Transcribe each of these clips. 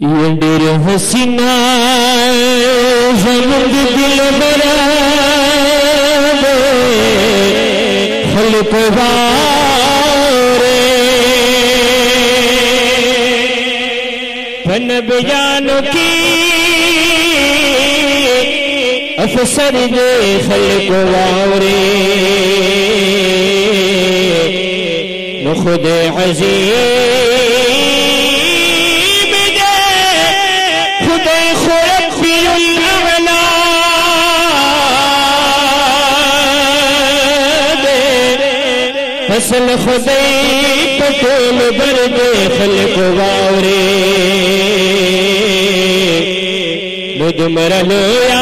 یہ ڈیر حسینہ زمند دل براد خلق وارے فنبیانوں کی افسر دے خلق وارے نخد عظیم دے خود خرقی الاعلا دے فصل خدای پتول برد خلق وارے ندمر لویا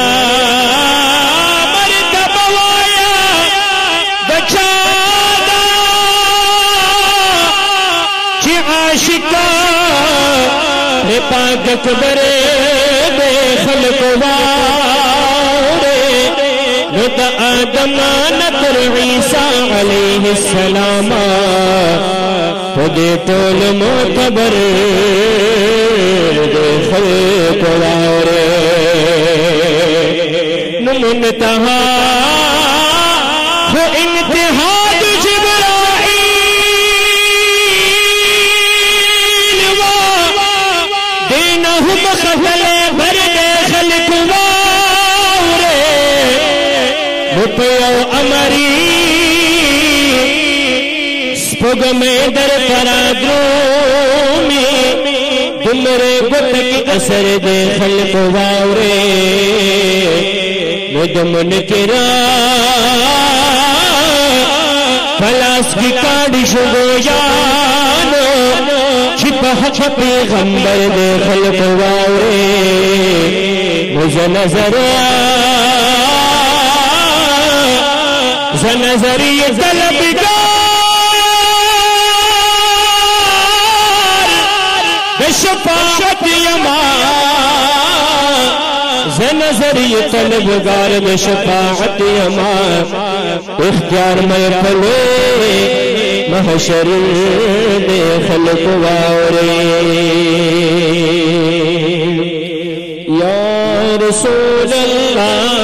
عاشقہ پاک اکبر بے خلق وارے نت آدم نتر عیسیٰ علیہ السلام خودے طول معتبر بے خلق وارے نمنتہا ہو انتہا امری سپگ میں در پرادرومی دمرے گت کی اثر دے خلق واورے ندمن کرا فلاس کی کاڑی شگو جانو چھپہ پیغمبر دے خلق واورے مجھے نظر نظری طلبگار بشفاعت یمان نظری طلبگار بشفاعت یمان اختیار میں پلے محشر دے خلق وارے یا رسول اللہ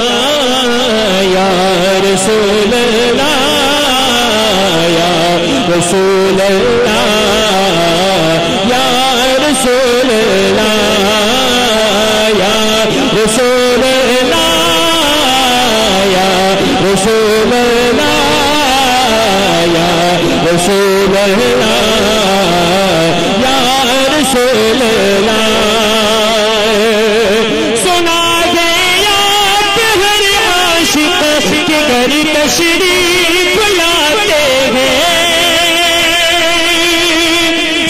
یا رسول اللہ یا رسول اللہ یا رسول اللہ یا رسول اللہ یا رسول اللہ یا رسول اللہ یا رسول اللہ تشریف لاتے ہیں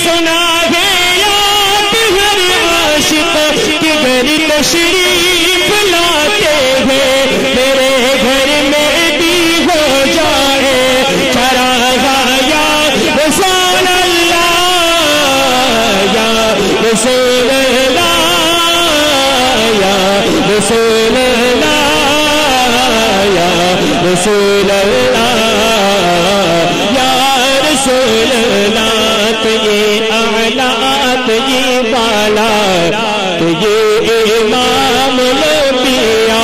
سنا ہے یاد ہر عاشق کے گھر تشریف لاتے ہیں میرے گھر میں بھی ہو جائے چراغا یا رسول اللہ یا رسول اللہ یا رسول اللہ رسول اللہ یا رسول اللہ تجھے اعلیٰ تجھے بالا تجھے امام الانبیاء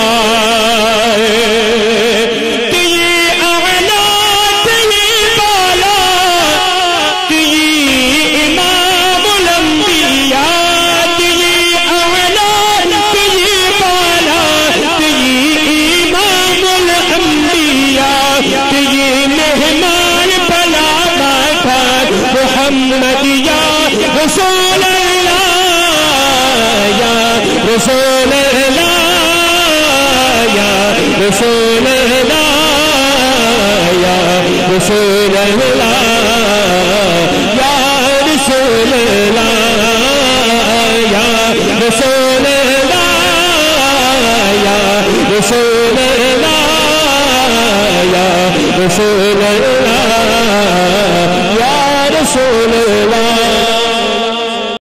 تجھے اعلیٰ تجھے بالا تجھے امام الانبیاء تجھے اعلیٰ تجھے بالا تجھے امام الانبیاء تجھے مہمان بلا بیٹھا محمد یا رسول اللہ یا رسول اللہ یا رسول اللہ یا رسول اللہ یا رسول اللہ یا رسول اللہ یا رسول اللہ یا رسول اللہ یا رسول اللہ